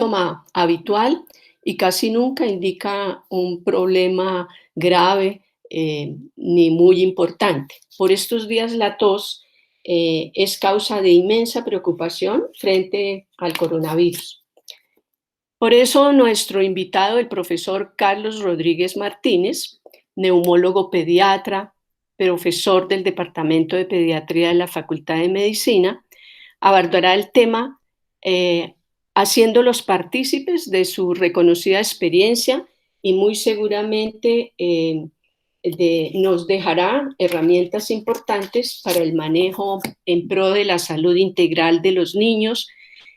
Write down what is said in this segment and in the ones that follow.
síntoma habitual y casi nunca indica un problema grave ni muy importante. Por estos días la tos es causa de inmensa preocupación frente al coronavirus. Por eso nuestro invitado, el profesor Carlos Rodríguez Martínez, neumólogo pediatra, profesor del Departamento de Pediatría de la Facultad de Medicina, abordará el tema haciéndolos partícipes de su reconocida experiencia y muy seguramente nos dejará herramientas importantes para el manejo en pro de la salud integral de los niños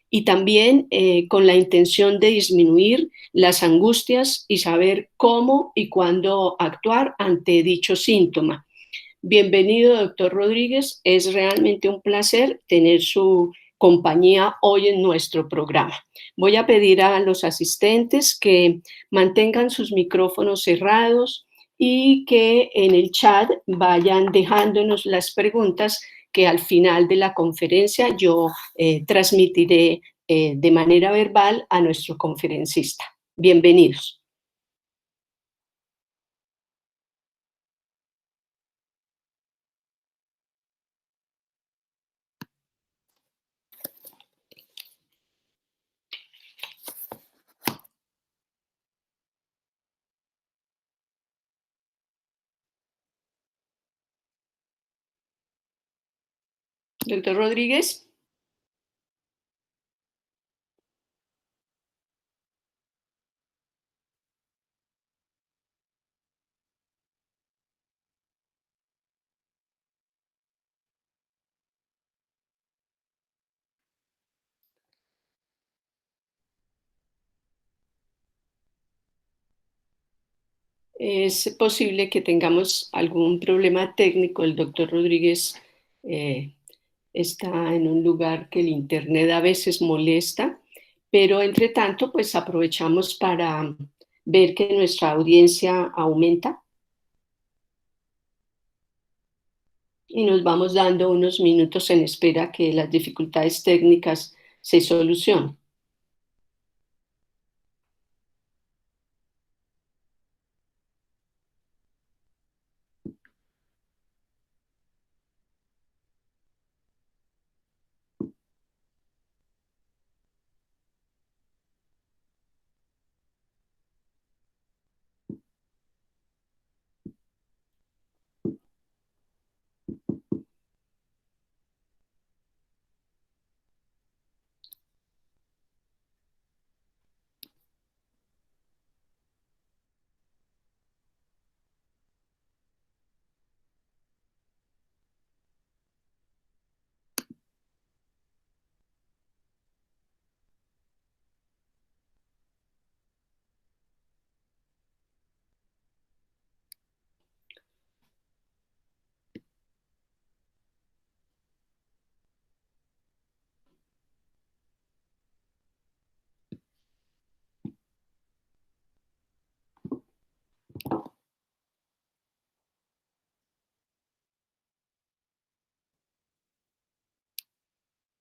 y también con la intención de disminuir las angustias y saber cómo y cuándo actuar ante dicho síntoma. Bienvenido, doctor Rodríguez. Es realmente un placer tener su compañía hoy en nuestro programa. Voy a pedir a los asistentes que mantengan sus micrófonos cerrados y que en el chat vayan dejándonos las preguntas que al final de la conferencia yo transmitiré de manera verbal a nuestro conferencista. Bienvenidos. Doctor Rodríguez. Es posible que tengamos algún problema técnico. El doctor Rodríguez está en un lugar que el internet a veces molesta, pero entre tanto, pues aprovechamos para ver que nuestra audiencia aumenta y nos vamos dando unos minutos en espera que las dificultades técnicas se solucionen.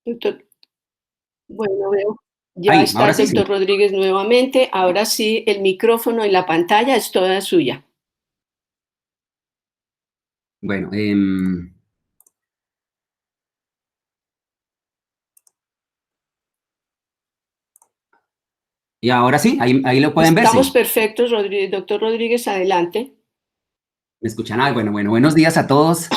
Doctor, bueno, veo, ya Ahí, está ahora el sí, doctor sí. Rodríguez nuevamente. Ahora sí, el micrófono y la pantalla es toda suya. Bueno, y ahora sí, ahí lo pueden ver, Estamos sí. perfectos, doctor Rodríguez, adelante. ¿Me escuchan? Bueno, buenos días a todos.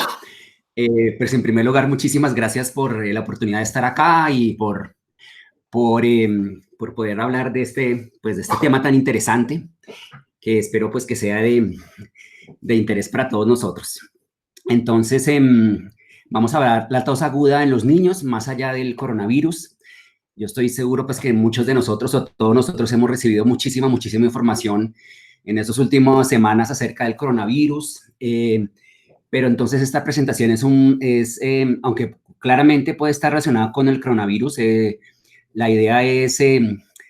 Pues en primer lugar, muchísimas gracias por la oportunidad de estar acá y por poder hablar de pues, de este tema tan interesante, que espero pues que sea de interés para todos nosotros. Entonces, vamos a hablar la tos aguda en los niños, más allá del coronavirus. Yo estoy seguro pues que muchos de nosotros o todos nosotros hemos recibido muchísima información en estas últimas semanas acerca del coronavirus, pero entonces esta presentación aunque claramente puede estar relacionada con el coronavirus, la idea es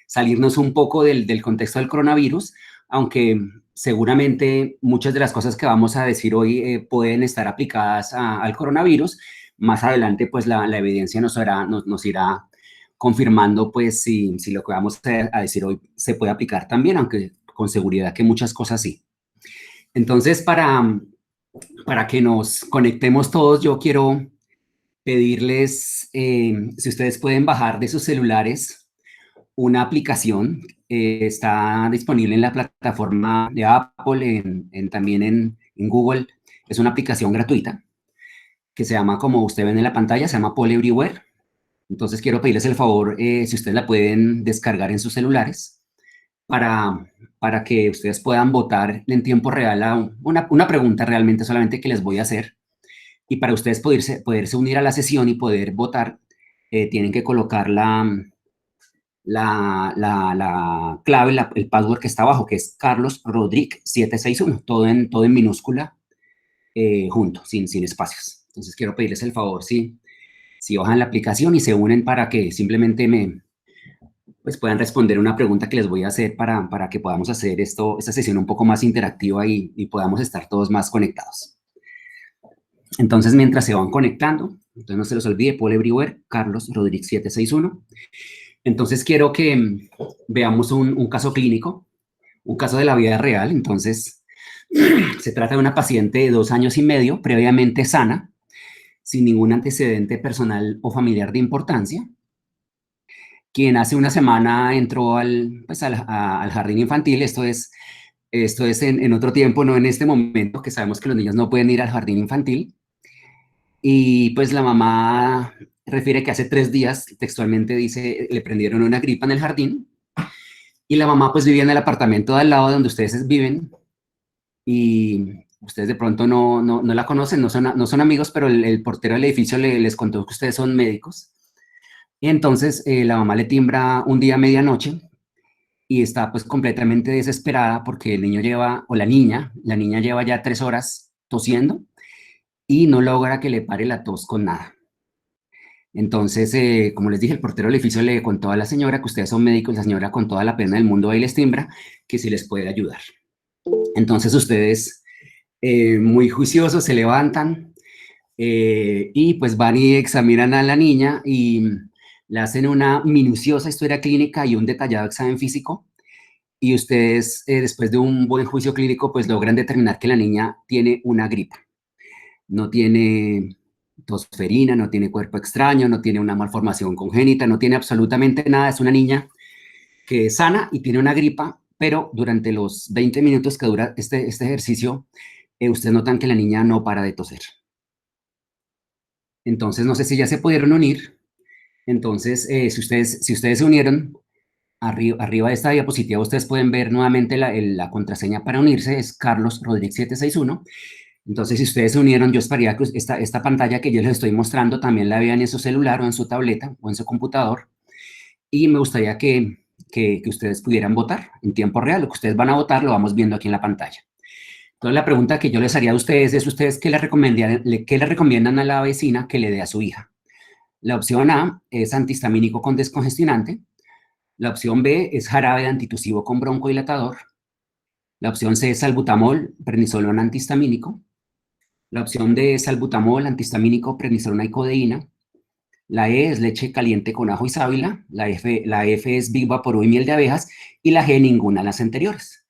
salirnos un poco del contexto del coronavirus, aunque seguramente muchas de las cosas que vamos a decir hoy pueden estar aplicadas al coronavirus. Más adelante, pues la evidencia nos irá confirmando pues si lo que vamos a decir hoy se puede aplicar también, aunque con seguridad que muchas cosas sí. Entonces, para que nos conectemos todos, yo quiero pedirles si ustedes pueden bajar de sus celulares una aplicación. Está disponible en la plataforma de Apple, también en Google. Es una aplicación gratuita que se llama, como usted ven en la pantalla, se llama Poll Everywhere. Entonces quiero pedirles el favor, si ustedes la pueden descargar en sus celulares para que ustedes puedan votar en tiempo real a una pregunta realmente solamente que les voy a hacer. Y para ustedes poderse unir a la sesión y poder votar, tienen que colocar la clave, el password que está abajo, que es Carlos Rodríguez 761, todo en minúscula, junto, sin espacios. Entonces quiero pedirles el favor, si bajan la aplicación y se unen para que simplemente pues puedan responder una pregunta que les voy a hacer para que podamos hacer esta sesión un poco más interactiva y podamos estar todos más conectados. Entonces, mientras se van conectando, entonces no se los olvide, Poll Everywhere, Carlos Rodríguez 761. Entonces, quiero que veamos un caso clínico, un caso de la vida real. Entonces, se trata de una paciente de 2 años y medio, previamente sana, sin ningún antecedente personal o familiar de importancia, quien hace una semana entró al jardín infantil. Esto es en otro tiempo, no en este momento, que sabemos que los niños no pueden ir al jardín infantil. Y pues la mamá refiere que hace 3 días, textualmente dice, le prendieron una gripa en el jardín. Y la mamá pues vivía en el apartamento de al lado donde ustedes viven. Y ustedes de pronto no la conocen, no son amigos, pero el portero del edificio les contó que ustedes son médicos. Y entonces la mamá le timbra un día a medianoche y está pues completamente desesperada porque el niño lleva, o la niña lleva ya 3 horas tosiendo y no logra que le pare la tos con nada. Entonces, como les dije, el portero del edificio le contó a la señora que ustedes son médicos, la señora con toda la pena del mundo ahí les timbra que si les puede ayudar. Entonces ustedes, muy juiciosos, se levantan y pues van y examinan a la niña y le hacen una minuciosa historia clínica y un detallado examen físico. Y ustedes, después de un buen juicio clínico, pues logran determinar que la niña tiene una gripa. No tiene tosferina, no tiene cuerpo extraño, no tiene una malformación congénita, no tiene absolutamente nada. Es una niña que es sana y tiene una gripa, pero durante los 20 minutos que dura este ejercicio, ustedes notan que la niña no para de toser. Entonces, no sé si ya se pudieron unir. Entonces, si ustedes se unieron, arriba de esta diapositiva ustedes pueden ver nuevamente la contraseña para unirse, es Carlos Rodríguez 761. Entonces, si ustedes se unieron, yo esperaría que esta pantalla que yo les estoy mostrando también la vean en su celular o en su tableta o en su computador. Y me gustaría que ustedes pudieran votar en tiempo real. Lo que ustedes van a votar lo vamos viendo aquí en la pantalla. Entonces, la pregunta que yo les haría a ustedes es, ¿ustedes qué le recomiendan a la vecina que le dé a su hija? La opción A es antihistamínico con descongestionante. La opción B es jarabe de antitusivo con broncodilatador. La opción C es salbutamol, prednisolona antihistamínico. La opción D es salbutamol, antihistamínico, prednisolona y codeína. La E es leche caliente con ajo y sábila. La F es Big Vaporub y miel de abejas. Y la G, ninguna de las anteriores.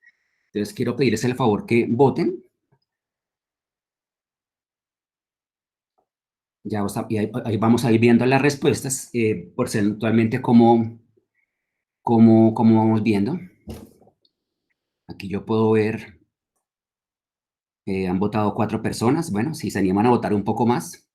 Entonces, quiero pedirles el favor que voten. Ya ahí vamos a ir viendo las respuestas, porcentualmente cómo vamos viendo. Aquí yo puedo ver, han votado 4 personas. Bueno, si se animan a votar un poco más.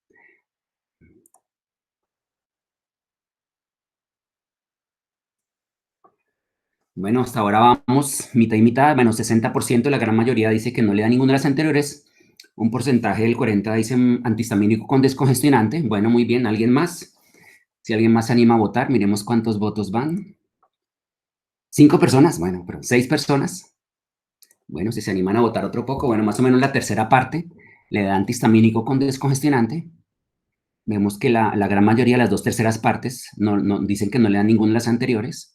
Bueno, hasta ahora vamos mitad y mitad. Bueno, 60%, la gran mayoría dice que no le da ninguna de las anteriores. Un porcentaje del 40% dice antihistamínico con descongestionante. Bueno, muy bien. ¿Alguien más? Si alguien más se anima a votar, miremos cuántos votos van. 5 personas, bueno, pero 6 personas. Bueno, si se animan a votar otro poco, bueno, más o menos la tercera parte le da antihistamínico con descongestionante. Vemos que la gran mayoría, las 2 terceras partes, no dicen que no le dan ninguna de las anteriores.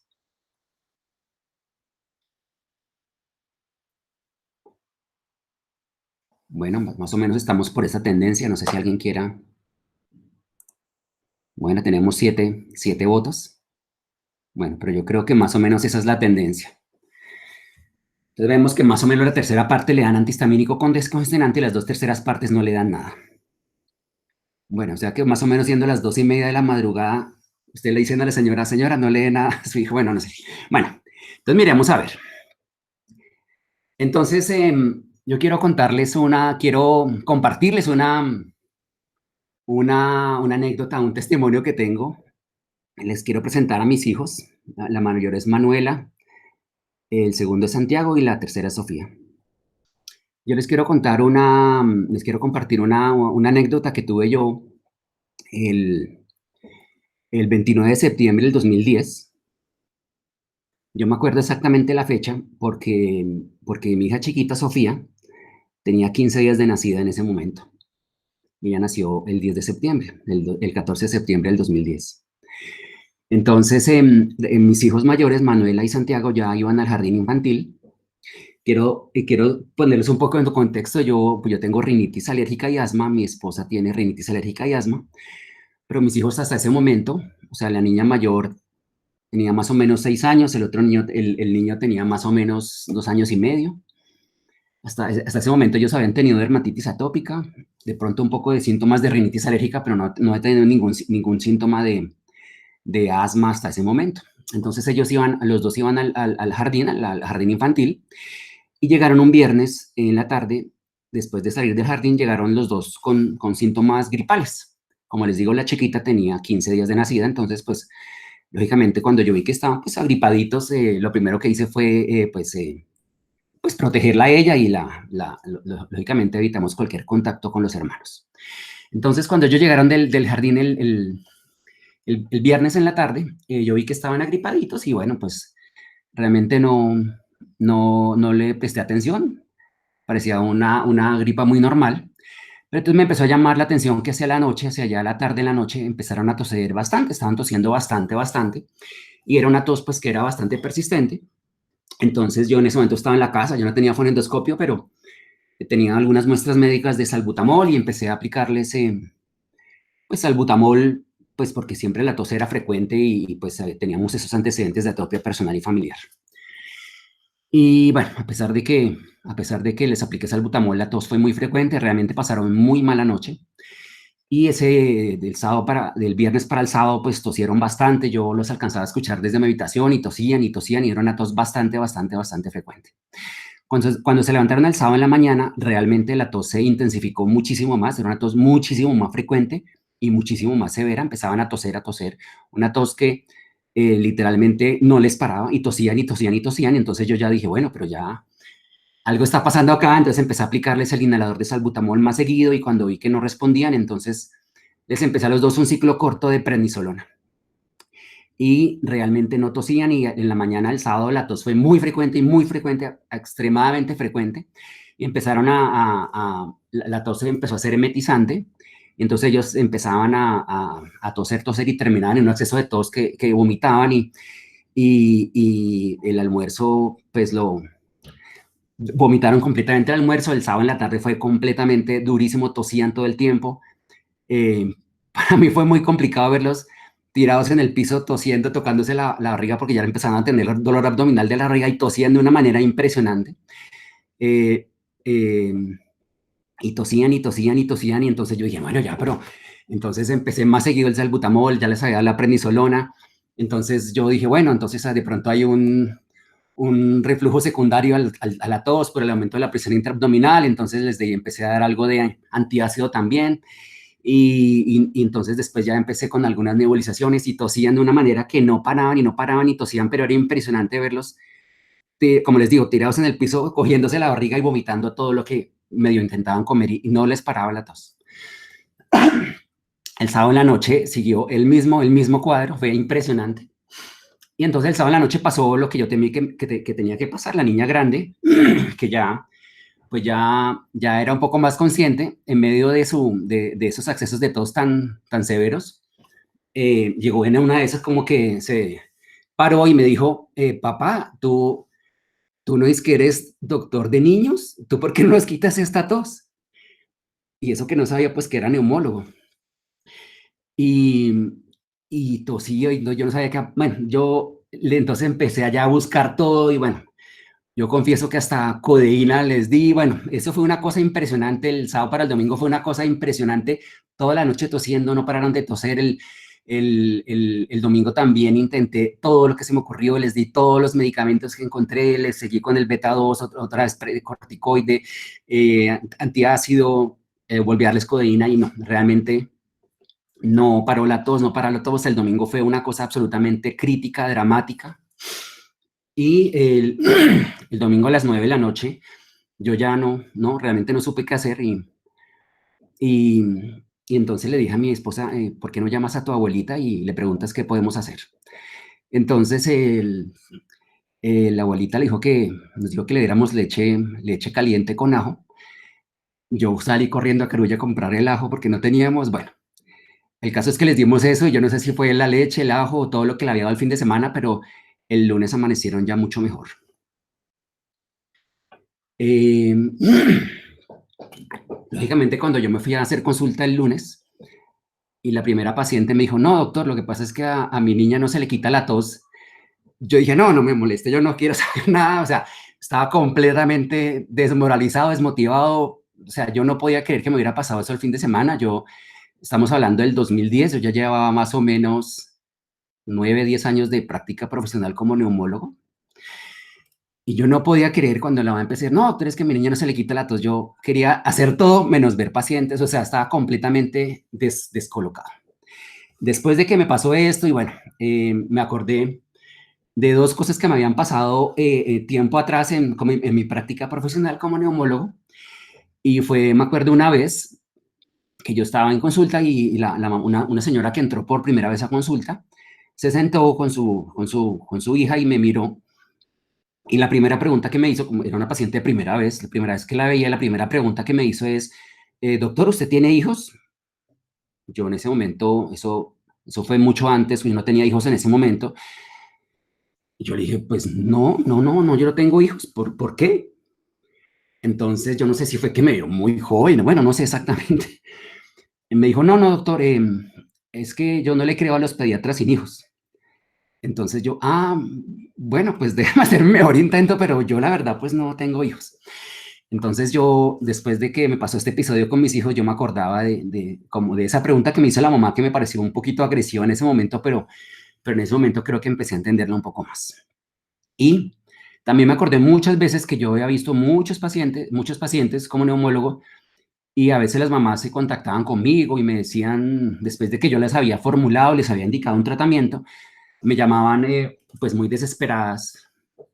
Bueno, más o menos estamos por esa tendencia. No sé si alguien quiera. Bueno, tenemos 7 votos. Bueno, pero yo creo que más o menos esa es la tendencia. Entonces vemos que más o menos la tercera parte le dan antihistamínico con descongestionante y las 2 terceras partes no le dan nada. Bueno, o sea que más o menos siendo las 2:30 de la madrugada, usted le diciendo a la señora, señora, no le dé nada a su hijo. Bueno, no sé. Bueno, entonces miremos a ver. Entonces, yo quiero compartirles una anécdota, un testimonio que tengo. Les quiero presentar a mis hijos. La mayor es Manuela, el segundo es Santiago y la tercera es Sofía. Yo les quiero compartir una anécdota que tuve yo el, el 29 de septiembre del 2010. Yo me acuerdo exactamente la fecha porque mi hija chiquita, Sofía, tenía 15 días de nacida en ese momento. Ella nació el 10 de septiembre, el 14 de septiembre del 2010. Entonces, mis hijos mayores, Manuela y Santiago, ya iban al jardín infantil. Quiero ponerles un poco en contexto. Pues yo tengo rinitis alérgica y asma, mi esposa tiene rinitis alérgica y asma, pero mis hijos hasta ese momento, o sea, la niña mayor tenía más o menos 6 años, el otro niño, el niño tenía más o menos 2 años y medio. Hasta ese momento ellos habían tenido dermatitis atópica, de pronto un poco de síntomas de rinitis alérgica, pero no he tenido ningún síntoma de asma hasta ese momento. Entonces los dos iban al jardín, al jardín infantil, y llegaron un viernes en la tarde. Después de salir del jardín, llegaron los dos con síntomas gripales. Como les digo, la chiquita tenía 15 días de nacida, entonces, pues, lógicamente, cuando yo vi que estaban, pues, agripaditos, lo primero que hice fue, pues, protegerla a ella y lógicamente evitamos cualquier contacto con los hermanos. Entonces, cuando ellos llegaron del jardín el viernes en la tarde, yo vi que estaban agripaditos y bueno, pues realmente no le presté atención. Parecía una gripa muy normal. Pero entonces me empezó a llamar la atención que hacia la noche, hacia allá la tarde, en la noche, empezaron a toser bastante, estaban tosiendo bastante, bastante. Y era una tos pues que era bastante persistente. Entonces yo en ese momento estaba en la casa, yo no tenía fonendoscopio, pero tenía algunas muestras médicas de salbutamol y empecé a aplicarles pues salbutamol, pues porque siempre la tos era frecuente y pues teníamos esos antecedentes de atopia personal y familiar. Y bueno, a pesar de que les apliqué salbutamol, la tos fue muy frecuente, realmente pasaron muy mala noche. Y del viernes para el sábado, pues tosieron bastante. Yo los alcanzaba a escuchar desde mi habitación y tosían y tosían y era una tos bastante, bastante, bastante frecuente. Cuando se levantaron el sábado en la mañana, realmente la tos se intensificó muchísimo más, era una tos muchísimo más frecuente y muchísimo más severa. Empezaban a toser, una tos que literalmente no les paraba y tosían y tosían y tosían. Y entonces yo ya dije, bueno, pero ya algo está pasando acá. Entonces empecé a aplicarles el inhalador de salbutamol más seguido y cuando vi que no respondían, entonces les empecé a los dos un ciclo corto de prednisolona. Y realmente no tosían y en la mañana del sábado la tos fue muy frecuente y muy frecuente, extremadamente frecuente. Y la tos empezó a ser emetizante. Y entonces ellos empezaban a toser y terminaban en un exceso de tos que vomitaban y el almuerzo, pues lo vomitaron completamente el almuerzo. El sábado en la tarde fue completamente durísimo, tosían todo el tiempo. Para mí fue muy complicado verlos tirados en el piso, tosiendo, tocándose la barriga, porque ya empezaban a tener dolor abdominal de la barriga y tosían de una manera impresionante. Eh, eh, y tosían y tosían y tosían, y entonces yo dije, bueno, ya, pero entonces empecé más seguido el salbutamol, ya les había dado la prednisolona, entonces yo dije, bueno, entonces de pronto hay un reflujo secundario a la tos por el aumento de la presión intraabdominal, entonces empecé a dar algo de antiácido también, y entonces después ya empecé con algunas nebulizaciones y tosían de una manera que no paraban y no paraban y tosían, pero era impresionante verlos, como les digo, tirados en el piso, cogiéndose la barriga y vomitando todo lo que medio intentaban comer y no les paraba la tos. El sábado en la noche siguió el mismo cuadro, fue impresionante. Y entonces el sábado en la noche pasó lo que yo temí que tenía que pasar. La niña grande, que ya era un poco más consciente en medio de esos accesos de tos tan severos, llegó en una de esas como que se paró y me dijo, papá, tú no es que eres doctor de niños, ¿tú por qué no nos quitas esta tos? Y eso que no sabía pues que era neumólogo. Y tosía y no, yo no sabía qué, bueno, yo entonces empecé allá a buscar todo y bueno, yo confieso que hasta codeína les di, bueno, eso fue una cosa impresionante, el sábado para el domingo fue una cosa impresionante, toda la noche tosiendo, no pararon de toser, el domingo también intenté todo lo que se me ocurrió, les di todos los medicamentos que encontré, les seguí con el beta 2, otra vez corticoide, antiácido, volví a darles codeína y no, realmente no paró la tos, no paró la tos, el domingo fue una cosa absolutamente crítica, dramática, y el domingo a las 9 de la noche, yo ya realmente no supe qué hacer y, y entonces le dije a mi esposa, ¿por qué no llamas a tu abuelita y le preguntas qué podemos hacer? Entonces la abuelita le dijo nos dijo que le diéramos leche caliente con ajo. Yo salí corriendo a Carulla a comprar el ajo porque no teníamos, bueno, el caso es que les dimos eso y yo no sé si fue la leche, el ajo o todo lo que le había dado el fin de semana, pero el lunes amanecieron ya mucho mejor. Lógicamente, cuando yo me fui a hacer consulta el lunes y la primera paciente me dijo, no, doctor, lo que pasa es que a mi niña no se le quita la tos. Yo dije, no me moleste, yo no quiero saber nada. O sea, estaba completamente desmoralizado, desmotivado. O sea, yo no podía creer que me hubiera pasado eso el fin de semana. Estamos hablando del 2010, yo ya llevaba más o menos 9, 10 años de práctica profesional como neumólogo. Y yo no podía creer cuando la mamá empecé a decir, no, doctor, es que a mi niña no se le quita la tos. Yo quería hacer todo menos ver pacientes, o sea, estaba completamente descolocado. Después de que me pasó esto, y bueno, me acordé de dos cosas que me habían pasado tiempo atrás en mi práctica profesional como neumólogo. Y me acuerdo una vez que yo estaba en consulta y una señora que entró por primera vez a consulta se sentó con su hija y me miró. Y la primera pregunta que me hizo, como era una paciente de primera vez, la primera vez que la veía, la primera pregunta que me hizo es, doctor, ¿usted tiene hijos? Yo en ese momento, eso fue mucho antes, yo no tenía hijos en ese momento. Y yo le dije, pues no, yo no tengo hijos. ¿Por qué? Entonces yo no sé si fue que me vio muy joven, bueno, no sé exactamente. Y me dijo, no, doctor, es que yo no le creo a los pediatras sin hijos. Entonces yo, bueno, pues déjame hacer mi mejor intento, pero yo la verdad pues no tengo hijos. Entonces yo, después de que me pasó este episodio con mis hijos, yo me acordaba como de esa pregunta que me hizo la mamá, que me pareció un poquito agresiva en ese momento, pero en ese momento creo que empecé a entenderla un poco más. Y también me acordé muchas veces que yo había visto muchos pacientes como neumólogo, y a veces las mamás se contactaban conmigo y me decían, después de que yo les había formulado, les había indicado un tratamiento, me llamaban pues muy desesperadas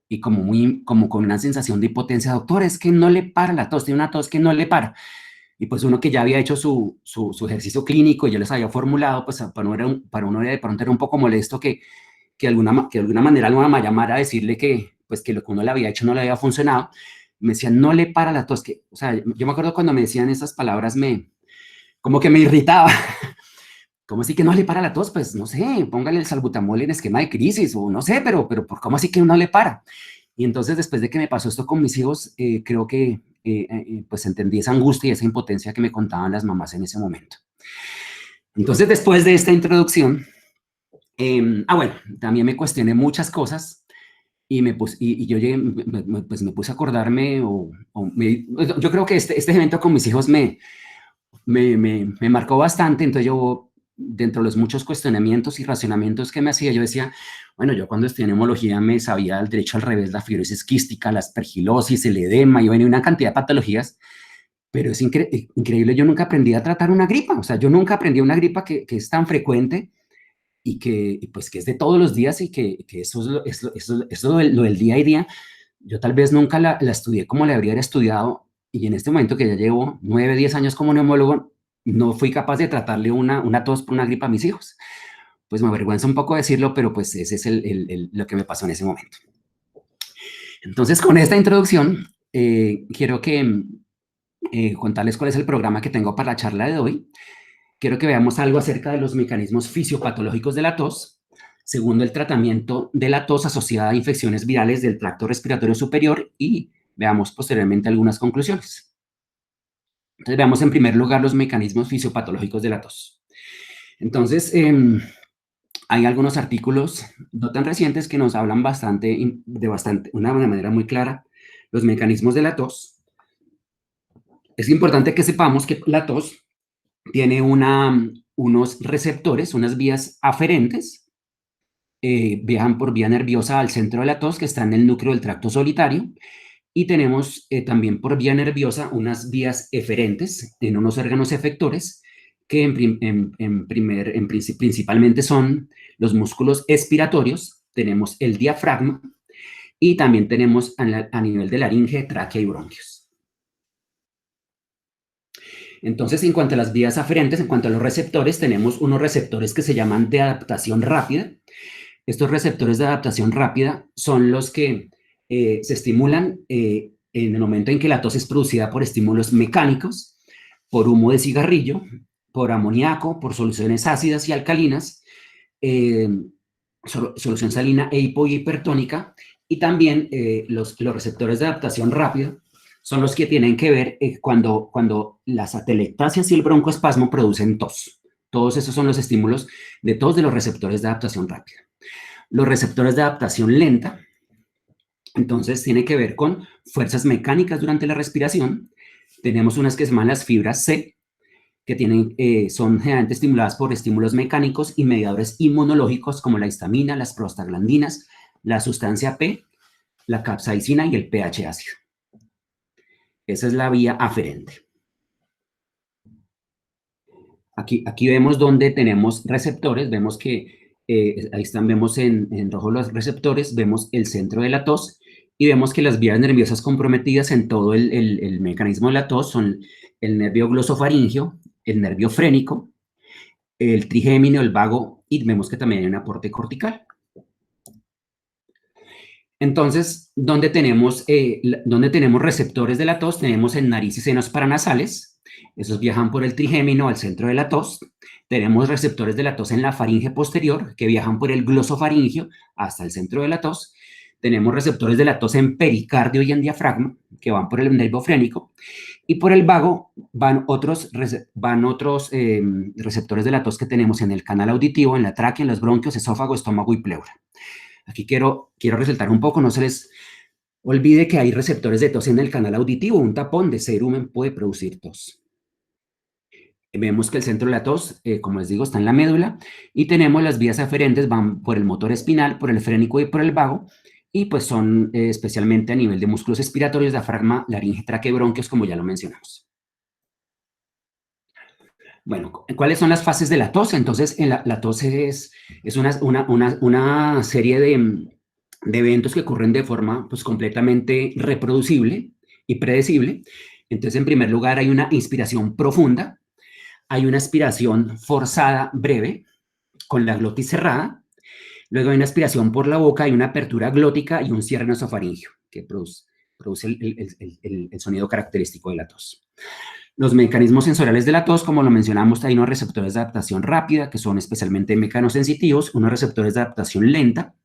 y como con una sensación de impotencia, doctor, es que no le para la tos, tiene una tos que no le para. Y pues uno que ya había hecho su ejercicio clínico y yo les había formulado, pues para uno de pronto era un poco molesto que de alguna manera la mamá llamara a decirle pues que lo que uno le había hecho no le había funcionado. Me decían, no le para la tos, o sea, yo me acuerdo cuando me decían esas palabras, como que me irritaba. ¿Cómo así que no le para la tos? Pues no sé, póngale el salbutamol en esquema de crisis o no sé, pero ¿cómo así que no le para? Y entonces después de que me pasó esto con mis hijos, creo que pues entendí esa angustia y esa impotencia que me contaban las mamás en ese momento. Entonces después de esta introducción, bueno, también me cuestioné muchas cosas y yo llegué, pues me puse a acordarme yo creo que este evento con mis hijos me marcó bastante. Entonces yo, dentro de los muchos cuestionamientos y racionamientos que me hacía, yo decía, bueno, yo cuando estudié neumología me sabía el derecho al revés, la fibrosis quística, la aspergilosis, el edema, y bueno, una cantidad de patologías, pero es increíble, yo nunca aprendí a tratar una gripa. O sea, yo nunca aprendí una gripa que es tan frecuente y pues que es de todos los días y que eso es lo del día a día. Yo tal vez nunca la estudié como la habría estudiado, y en este momento que ya llevo 9, 10 años como neumólogo, no fui capaz de tratarle una tos por una gripa a mis hijos. Pues me avergüenza un poco decirlo, pero pues ese es lo que me pasó en ese momento. Entonces, con esta introducción, quiero contarles cuál es el programa que tengo para la charla de hoy. Quiero que veamos algo acerca de los mecanismos fisiopatológicos de la tos, segundo, el tratamiento de la tos asociada a infecciones virales del tracto respiratorio superior, y veamos posteriormente algunas conclusiones. Entonces, veamos en primer lugar los mecanismos fisiopatológicos de la tos. Entonces, Hay algunos artículos no tan recientes que nos hablan una manera muy clara, los mecanismos de la tos. Es importante que sepamos que la tos tiene unos receptores, unas vías aferentes, viajan por vía nerviosa al centro de la tos, que está en el núcleo del tracto solitario, y tenemos también por vía nerviosa unas vías eferentes en unos órganos efectores, que principalmente son los músculos expiratorios, tenemos el diafragma, y también tenemos a nivel de laringe, tráquea y bronquios. Entonces, en cuanto a las vías aferentes, en cuanto a los receptores, tenemos unos receptores que se llaman de adaptación rápida. Estos receptores de adaptación rápida son los que se estimulan en el momento en que la tos es producida por estímulos mecánicos, por humo de cigarrillo, por amoníaco, por soluciones ácidas y alcalinas, solución salina e hipohipertónica, y también los receptores de adaptación rápida son los que tienen que ver cuando las atelectasias y el broncoespasmo producen tos. Todos esos son los estímulos de tos de los receptores de adaptación rápida. Los receptores de adaptación lenta, entonces, tiene que ver con fuerzas mecánicas durante la respiración. Tenemos unas que se llaman las fibras C, que son generalmente estimuladas por estímulos mecánicos y mediadores inmunológicos como la histamina, las prostaglandinas, la sustancia P, la capsaicina y el pH ácido. Esa es la vía aferente. Aquí vemos donde tenemos receptores, vemos que ahí están, vemos en rojo los receptores, vemos el centro de la tos y vemos que las vías nerviosas comprometidas en todo el mecanismo de la tos son el nervio glosofaringeo, el nervio frénico, el trigémino, el vago, y vemos que también hay un aporte cortical. Entonces, ¿dónde tenemos receptores de la tos? Tenemos en nariz y senos paranasales. Esos viajan por el trigémino al centro de la tos. Tenemos receptores de la tos en la faringe posterior, que viajan por el glosofaringeo hasta el centro de la tos. Tenemos receptores de la tos en pericardio y en diafragma, que van por el nervio frénico. Y por el vago van otros receptores de la tos que tenemos en el canal auditivo, en la tráquea, en los bronquios, esófago, estómago y pleura. Aquí quiero resaltar un poco, no se les olvide que hay receptores de tos en el canal auditivo. Un tapón de cerumen puede producir tos. Vemos que el centro de la tos, como les digo, está en la médula, y tenemos las vías aferentes, van por el motor espinal, por el frénico y por el vago, y pues son especialmente a nivel de músculos expiratorios, diafragma, laringe, tráquea y bronquios, como ya lo mencionamos. Bueno, ¿cuáles son las fases de la tos? Entonces, la tos es una serie de eventos que ocurren de forma pues, completamente reproducible y predecible. Entonces, en primer lugar, hay una inspiración profunda, hay una expiración forzada breve, con la glotis cerrada, luego hay una aspiración por la boca, hay una apertura glótica y un cierre nasofaringeo, que produce el sonido característico de la tos. Los mecanismos sensoriales de la tos, como lo mencionamos, hay unos receptores de adaptación rápida, que son especialmente mecanosensitivos, unos receptores de adaptación lenta,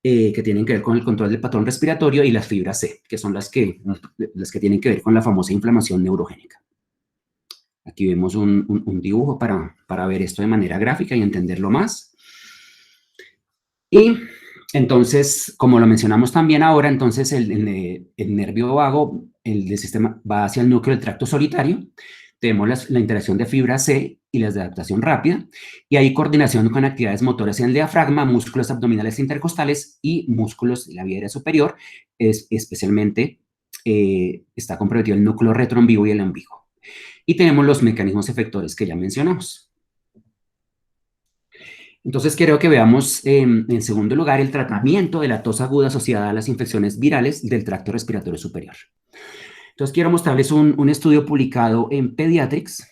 que tienen que ver con el control del patrón respiratorio, y las fibras C, que son las que tienen que ver con la famosa inflamación neurogénica. Aquí vemos un dibujo para ver esto de manera gráfica y entenderlo más. Y entonces, como lo mencionamos también ahora, entonces el nervio vago, el del sistema, va hacia el núcleo del tracto solitario. Tenemos la interacción de fibra C y las de adaptación rápida, y hay coordinación con actividades motoras en el diafragma, músculos abdominales intercostales y músculos de la vía aérea superior, especialmente está comprometido el núcleo retroombligo y el ombligo. Y tenemos los mecanismos efectores que ya mencionamos. Entonces, quiero que veamos, en segundo lugar, el tratamiento de la tos aguda asociada a las infecciones virales del tracto respiratorio superior. Entonces, quiero mostrarles un estudio publicado en Pediatrics,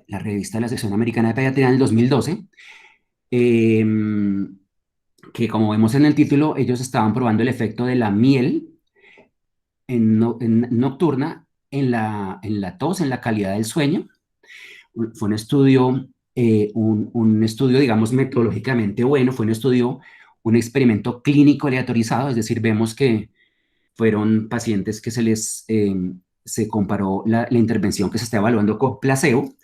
la revista de la Sección Americana de Pediatría, en el 2012, que, como vemos en el título, ellos estaban probando el efecto de la miel nocturna en la tos, en la calidad del sueño. Fue un estudio, digamos, metodológicamente bueno, fue un experimento clínico aleatorizado, es decir, vemos que fueron pacientes que se comparó la intervención que se está evaluando con placebo,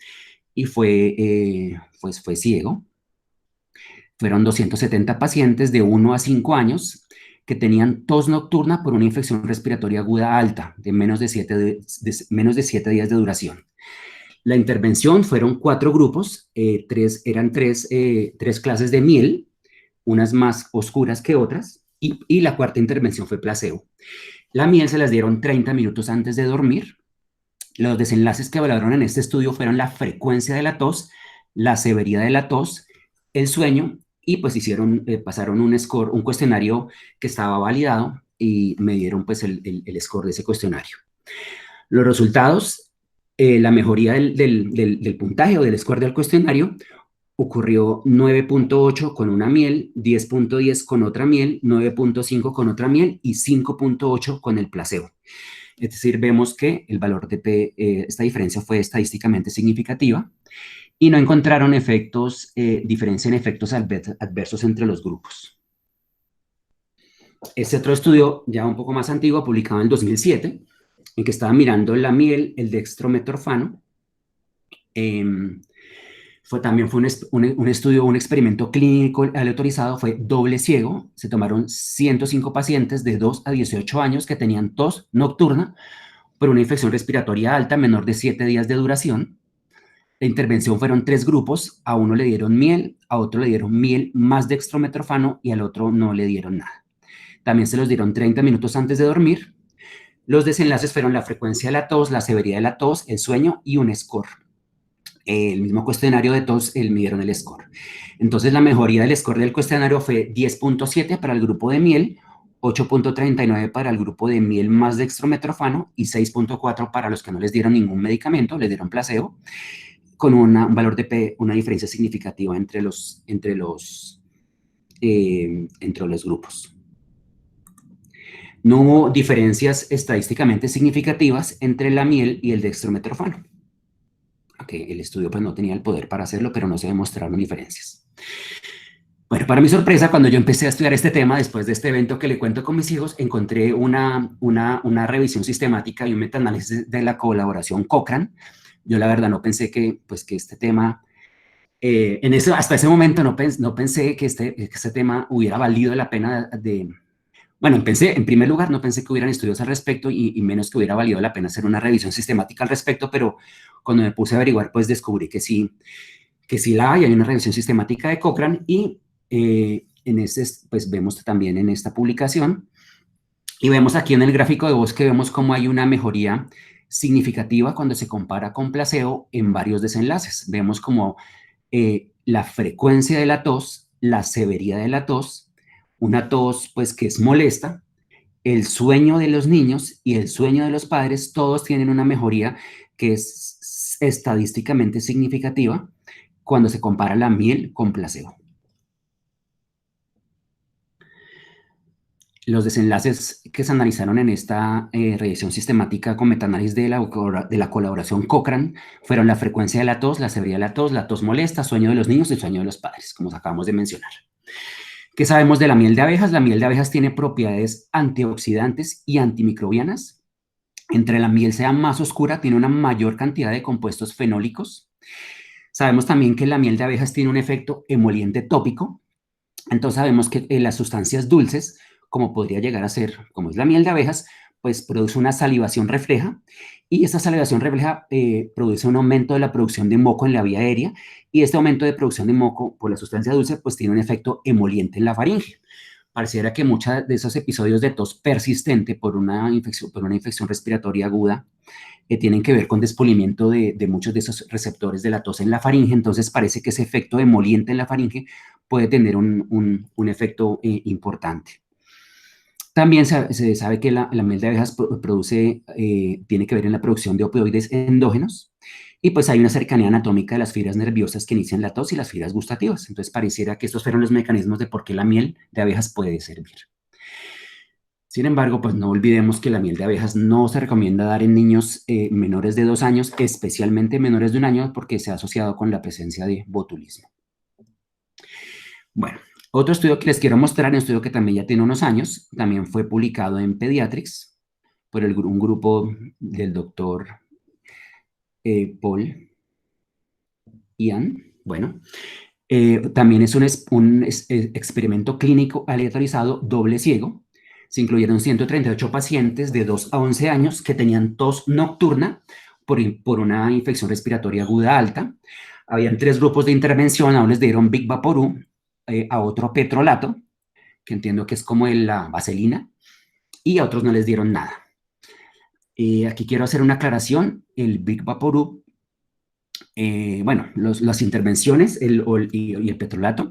y fue ciego. Fueron 270 pacientes de 1 a 5 años que tenían tos nocturna por una infección respiratoria aguda alta de menos de 7 días de duración. La intervención fueron 4 grupos, eran tres clases de miel, unas más oscuras que otras, y la cuarta intervención fue placebo. La miel se las dieron 30 minutos antes de dormir. Los desenlaces que evaluaron en este estudio fueron la frecuencia de la tos, la severidad de la tos, el sueño, y pues pasaron un cuestionario que estaba validado y me dieron pues el score de ese cuestionario. Los resultados, la mejoría del puntaje o del score del cuestionario ocurrió 9.8 con una miel, 10.10 con otra miel, 9.5 con otra miel y 5.8 con el placebo. Es decir, vemos que el valor de P, esta diferencia fue estadísticamente significativa y no encontraron diferencia en efectos adversos entre los grupos. Este otro estudio, ya un poco más antiguo, publicado en el 2007, en que estaba mirando la miel, el dextrometorfano. También fue un estudio, un experimento clínico aleatorizado, fue doble ciego. Se tomaron 105 pacientes de 2 a 18 años que tenían tos nocturna por una infección respiratoria alta menor de 7 días de duración. La intervención fueron 3 grupos, a uno le dieron miel, a otro le dieron miel más dextrometorfano y al otro no le dieron nada. También se los dieron 30 minutos antes de dormir. Los desenlaces fueron la frecuencia de la tos, la severidad de la tos, el sueño y un score. El mismo cuestionario de tos, midieron el score. Entonces, la mejoría del score del cuestionario fue 10.7 para el grupo de miel, 8.39 para el grupo de miel más dextrometorfano y 6.4 para los que no les dieron ningún medicamento, les dieron placebo, con un valor de P, una diferencia significativa entre los grupos. No hubo diferencias estadísticamente significativas entre la miel y el dextrometorfano. El estudio pues no tenía el poder para hacerlo, pero no se demostraron diferencias. Bueno, para mi sorpresa, cuando yo empecé a estudiar este tema, después de este evento que le cuento con mis hijos, encontré una revisión sistemática y un metaanálisis de la colaboración Cochrane. Yo la verdad no pensé que este tema, hasta ese momento no pensé que este tema hubiera valido la pena bueno, en primer lugar, no pensé que hubieran estudios al respecto y menos que hubiera valido la pena hacer una revisión sistemática al respecto, pero cuando me puse a averiguar, pues descubrí que sí la hay una revisión sistemática de Cochrane y pues vemos también en esta publicación y vemos aquí en el gráfico de Bosque, vemos cómo hay una mejoría significativa cuando se compara con placebo en varios desenlaces. Vemos como la frecuencia de la tos, la severidad de la tos, una tos pues que es molesta, el sueño de los niños y el sueño de los padres, todos tienen una mejoría que es estadísticamente significativa cuando se compara la miel con placebo. Los desenlaces que se analizaron en esta revisión sistemática con metaanálisis de la colaboración Cochrane fueron la frecuencia de la severidad de la tos molesta, sueño de los niños y sueño de los padres, como acabamos de mencionar. ¿Qué sabemos de la miel de abejas? La miel de abejas tiene propiedades antioxidantes y antimicrobianas. Entre la miel sea más oscura, tiene una mayor cantidad de compuestos fenólicos. Sabemos también que la miel de abejas tiene un efecto emoliente tópico. Entonces sabemos que las sustancias dulces, como podría llegar a ser, como es la miel de abejas, pues produce una salivación refleja y esta salivación refleja produce un aumento de la producción de moco en la vía aérea y este aumento de producción de moco por la sustancia dulce pues tiene un efecto emoliente en la faringe. Pareciera que muchos de esos episodios de tos persistente por una infección respiratoria aguda tienen que ver con despolimiento de muchos de esos receptores de la tos en la faringe, entonces parece que esse efecto emoliente en la faringe puede tener un efecto importante. También se sabe que la miel de abejas tiene que ver en la producción de opioides endógenos y pues hay una cercanía anatómica de las fibras nerviosas que inician la tos y las fibras gustativas. Entonces pareciera que estos fueron los mecanismos de por qué la miel de abejas puede servir. Sin embargo, pues no olvidemos que la miel de abejas no se recomienda dar en niños menores de 2 años, especialmente menores de 1 año, porque se ha asociado con la presencia de botulismo. Bueno, otro estudio que les quiero mostrar, un estudio que también ya tiene unos años, también fue publicado en Pediatrics por un grupo del doctor Paul Ian. Bueno, También es experimento clínico aleatorizado doble ciego. Se incluyeron 138 pacientes de 2 a 11 años que tenían tos nocturna por una infección respiratoria aguda alta. Habían 3 grupos de intervención. A uno les dieron Big Vaporub, a otro petrolato, que entiendo que es como la vaselina, y a otros no les dieron nada. Aquí quiero hacer una aclaración. El Big Vaporub, bueno, las intervenciones y el petrolato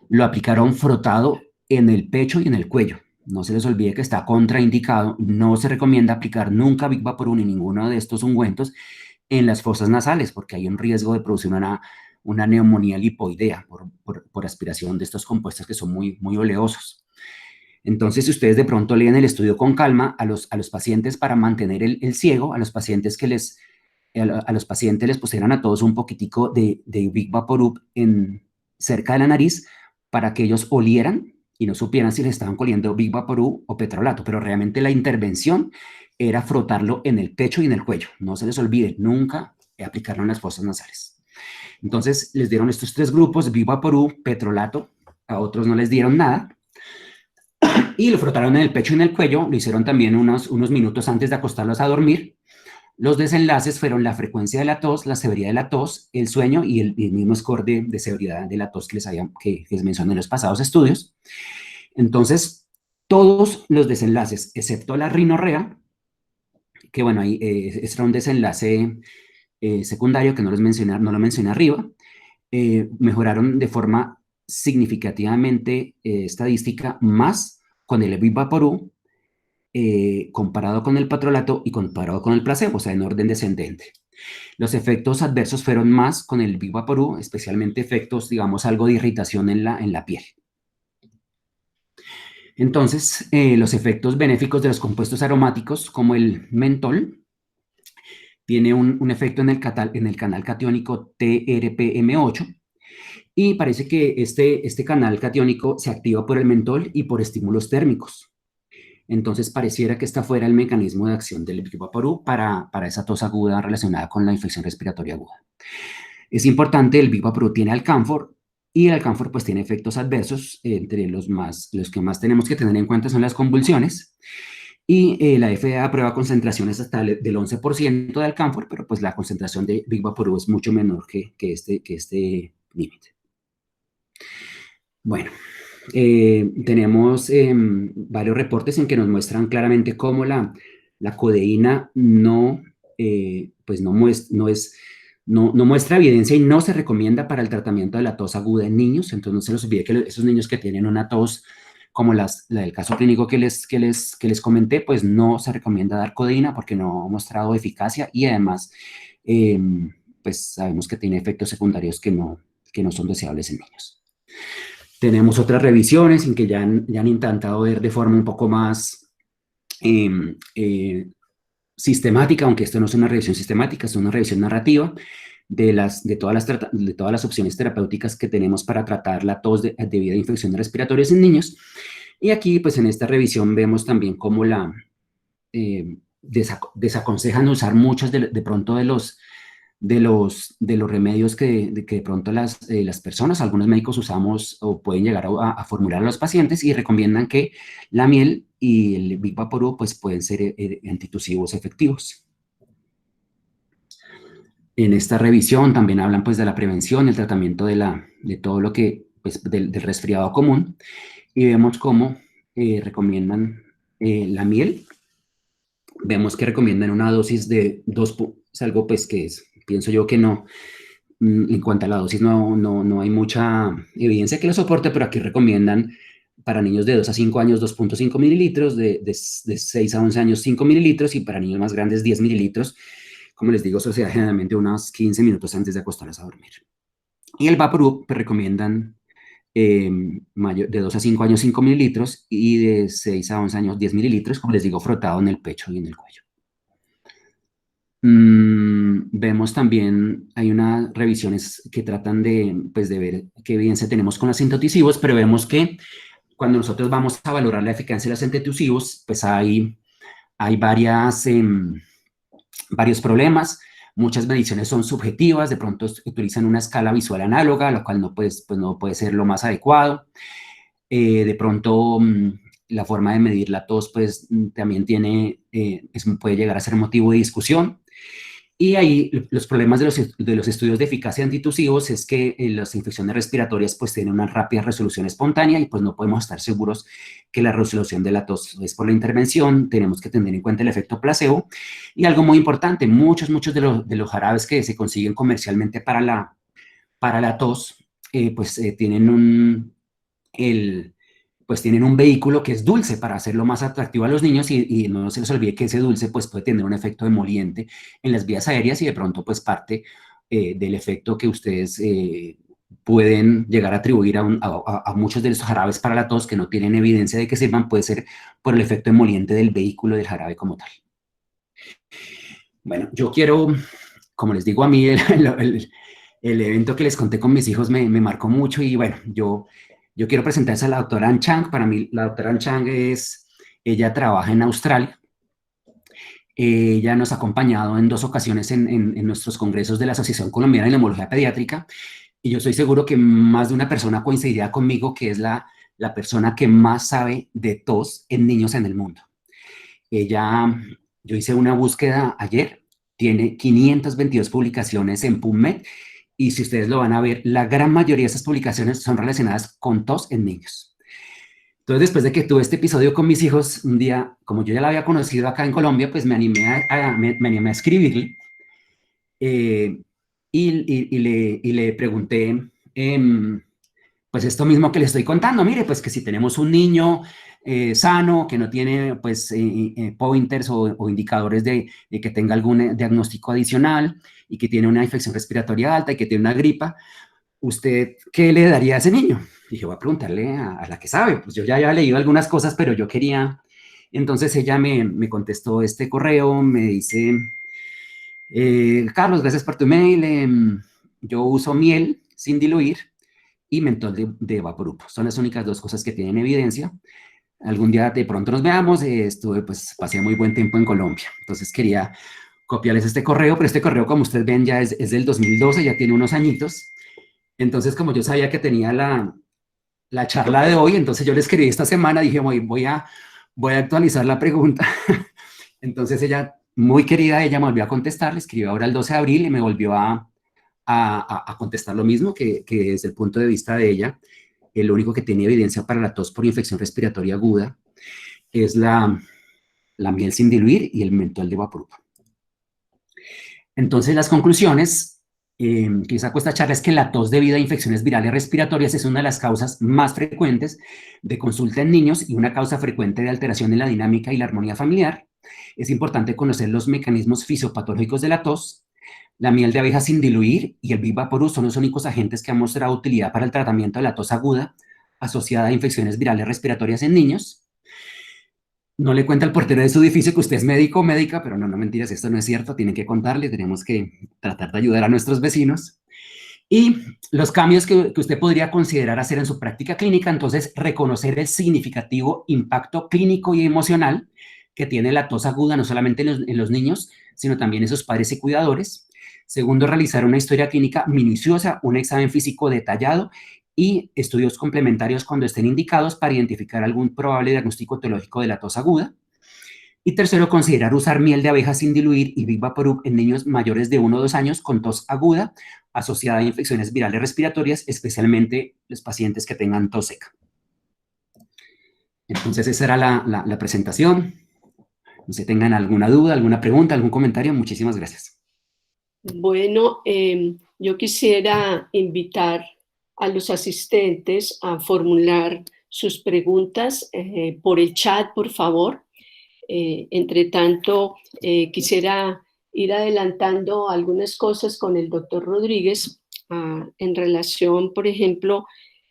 lo aplicaron frotado en el pecho y en el cuello. No se les olvide que está contraindicado. No se recomienda aplicar nunca Big Vaporub ni ninguno de estos ungüentos en las fosas nasales, porque hay un riesgo de producir una neumonía lipoidea por aspiración de estos compuestos que son muy, muy oleosos. Entonces, si ustedes de pronto leen el estudio con calma, a los pacientes, para mantener el ciego, a los pacientes les pusieron a todos un poquitico de Big Vaporub cerca de la nariz para que ellos olieran y no supieran si les estaban oliendo Big Vaporub o petrolato, pero realmente la intervención era frotarlo en el pecho y en el cuello. No se les olvide nunca aplicarlo en las fosas nasales. Entonces, les dieron estos 3 grupos, Big Vaporub, petrolato, a otros no les dieron nada, y lo frotaron en el pecho y en el cuello. Lo hicieron también unos minutos antes de acostarlos a dormir. Los desenlaces fueron la frecuencia de la tos, la severidad de la tos, el sueño y el mismo score de severidad de la tos que les mencioné en los pasados estudios. Entonces, todos los desenlaces, excepto la rinorrea, que bueno, ahí era un desenlace secundario que no lo mencioné arriba, mejoraron de forma significativamente estadística más con el Big Vaporub comparado con el petrolato y comparado con el placebo, o sea, en orden descendente. Los efectos adversos fueron más con el Big Vaporub, especialmente efectos, digamos, algo de irritación en la piel. Entonces, los efectos benéficos de los compuestos aromáticos, como el mentol, tiene un efecto en el canal catiónico TRPM8, y parece que este canal catiónico se activa por el mentol y por estímulos térmicos. Entonces, pareciera que está fuera el mecanismo de acción del Big Vaporub para esa tos aguda relacionada con la infección respiratoria aguda. Es importante, el Big Vaporub tiene alcanfor, y el alcanfor pues tiene efectos adversos. Entre los que más tenemos que tener en cuenta son las convulsiones, y la FDA aprueba concentraciones hasta del 11% de alcanfor, pero pues la concentración de Big Vaporub es mucho menor que este límite. Bueno, tenemos varios reportes en que nos muestran claramente cómo la codeína no muestra evidencia y no se recomienda para el tratamiento de la tos aguda en niños. Entonces, no se les olvide que esos niños que tienen una tos como la del caso clínico que les comenté, pues no se recomienda dar codeína porque no ha mostrado eficacia, y además, pues sabemos que tiene efectos secundarios que no son deseables en niños. Tenemos otras revisiones en que ya han intentado ver de forma un poco más sistemática, aunque esto no es una revisión sistemática, es una revisión narrativa de todas las opciones terapéuticas que tenemos para tratar la tos debido a infecciones respiratorias en niños. Y aquí, pues en esta revisión vemos también cómo desaconsejan usar muchos de pronto de los remedios que de pronto las personas, algunos médicos usamos o pueden llegar a formular a los pacientes, y recomiendan que la miel y el Big Vaporub pues pueden ser antitusivos efectivos. En esta revisión también hablan pues de la prevención, el tratamiento de todo lo que, pues del resfriado común, y vemos cómo recomiendan la miel. Vemos que recomiendan una dosis de 2, es algo pues que pienso yo que no, en cuanto a la dosis no hay mucha evidencia que lo soporte, pero aquí recomiendan para niños de 2 a 5 años 2.5 mililitros, de 6 a 11 años 5 mililitros, y para niños más grandes 10 mililitros. Como les digo, eso se da generalmente unos 15 minutos antes de acostarlos a dormir. Y el Vaporub pues, recomiendan de 2 a 5 años 5 mililitros, y de 6 a 11 años 10 mililitros, como les digo, frotado en el pecho y en el cuello. Vemos también, hay unas revisiones que tratan de ver qué evidencia tenemos con los antitusivos, pero vemos que cuando nosotros vamos a valorar la eficacia de los antitusivos, pues hay varios problemas. muchas mediciones son subjetivas, de pronto utilizan una escala visual análoga, lo cual no, pues no puede ser lo más adecuado. De pronto, la forma de medir la tos, pues también puede llegar a ser motivo de discusión. Y ahí los problemas de los estudios de eficacia antitusivos es que las infecciones respiratorias pues tienen una rápida resolución espontánea y pues no podemos estar seguros que la resolución de la tos es por la intervención. Tenemos que tener en cuenta el efecto placebo. Y algo muy importante, muchos de los jarabes que se consiguen comercialmente para la tos, pues tienen un vehículo que es dulce para hacerlo más atractivo a los niños y no se les olvide que ese dulce pues puede tener un efecto emoliente en las vías aéreas y de pronto pues parte del efecto que ustedes pueden llegar a atribuir a muchos de los jarabes para la tos que no tienen evidencia de que sirvan, puede ser por el efecto emoliente del vehículo del jarabe como tal. Bueno, yo quiero, como les digo, a mí el evento que les conté con mis hijos me marcó mucho y bueno, yo quiero presentarles a la doctora Ann Chang. Para mí, la doctora Ann Chang ella trabaja en Australia. Ella nos ha acompañado en 2 ocasiones en nuestros congresos de la Asociación Colombiana de Neumología Pediátrica y yo estoy seguro que más de una persona coincidirá conmigo que es la persona que más sabe de tos en niños en el mundo. Yo hice una búsqueda ayer, tiene 522 publicaciones en PubMed y si ustedes lo van a ver, la gran mayoría de esas publicaciones son relacionadas con tos en niños. Entonces, después de que tuve este episodio con mis hijos, un día, como yo ya la había conocido acá en Colombia, pues me animé a escribirle y le pregunté, pues esto mismo que le estoy contando, mire, pues que si tenemos un niño sano, que no tiene pues pointers o indicadores de que tenga algún diagnóstico adicional y que tiene una infección respiratoria alta y que tiene una gripa, ¿usted qué le daría a ese niño? Dije, voy a preguntarle a la que sabe, pues yo ya había leído algunas cosas, pero yo quería, entonces ella me contestó este correo, me dice, Carlos, gracias por tu mail, yo uso miel sin diluir y mentol de Vaporub. Son las únicas 2 cosas que tienen evidencia. Algún día de pronto nos veamos, pasé muy buen tiempo en Colombia. Entonces quería copiarles este correo, pero este correo, como ustedes ven, ya es del 2012, ya tiene unos añitos. Entonces, como yo sabía que tenía la charla de hoy, entonces yo le escribí esta semana, dije, voy a actualizar la pregunta. Entonces ella, muy querida, ella me volvió a contestar, le escribió ahora el 12 de abril y me volvió a contestar lo mismo, que desde el punto de vista de ella, lo único que tiene evidencia para la tos por infección respiratoria aguda es la miel sin diluir y el mentol de Vaporub. Entonces, las conclusiones que saco esta charla es que la tos debido a infecciones virales respiratorias es una de las causas más frecuentes de consulta en niños y una causa frecuente de alteración en la dinámica y la armonía familiar. Es importante conocer los mecanismos fisiopatológicos de la tos. La miel de abeja sin diluir y el Big Vaporub son los únicos agentes que han mostrado utilidad para el tratamiento de la tos aguda asociada a infecciones virales respiratorias en niños. No le cuenta al portero de su edificio que usted es médico o médica, pero no mentiras, esto no es cierto, tienen que contarle, tenemos que tratar de ayudar a nuestros vecinos. Y los cambios que usted podría considerar hacer en su práctica clínica, entonces reconocer el significativo impacto clínico y emocional que tiene la tos aguda, no solamente en los niños, sino también en sus padres y cuidadores. Segundo, realizar una historia clínica minuciosa, un examen físico detallado y estudios complementarios cuando estén indicados para identificar algún probable diagnóstico etiológico de la tos aguda. Y tercero, considerar usar miel de abeja sin diluir y Big Vaporub en niños mayores de 1 o 2 años con tos aguda asociada a infecciones virales respiratorias, especialmente los pacientes que tengan tos seca. Entonces, esa era la presentación. No sé si tengan alguna duda, alguna pregunta, algún comentario. Muchísimas gracias. Bueno, yo quisiera invitar a los asistentes a formular sus preguntas por el chat, por favor. Entre tanto, quisiera ir adelantando algunas cosas con el doctor Rodríguez en relación, por ejemplo,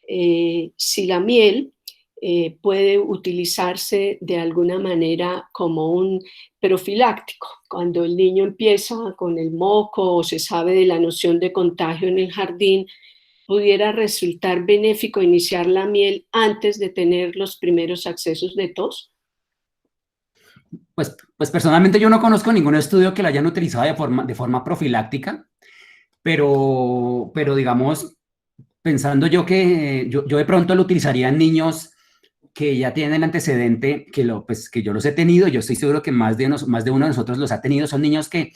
si la miel puede utilizarse de alguna manera como un profiláctico. Cuando el niño empieza con el moco o se sabe de la noción de contagio en el jardín, pudiera resultar benéfico iniciar la miel antes de tener los primeros accesos de tos. Pues personalmente yo no conozco ningún estudio que la hayan utilizado de forma profiláctica, pero digamos, pensando yo que yo de pronto lo utilizaría en niños que ya tienen antecedente, pues, que yo los he tenido, yo estoy seguro que más de uno de nosotros los ha tenido, son niños que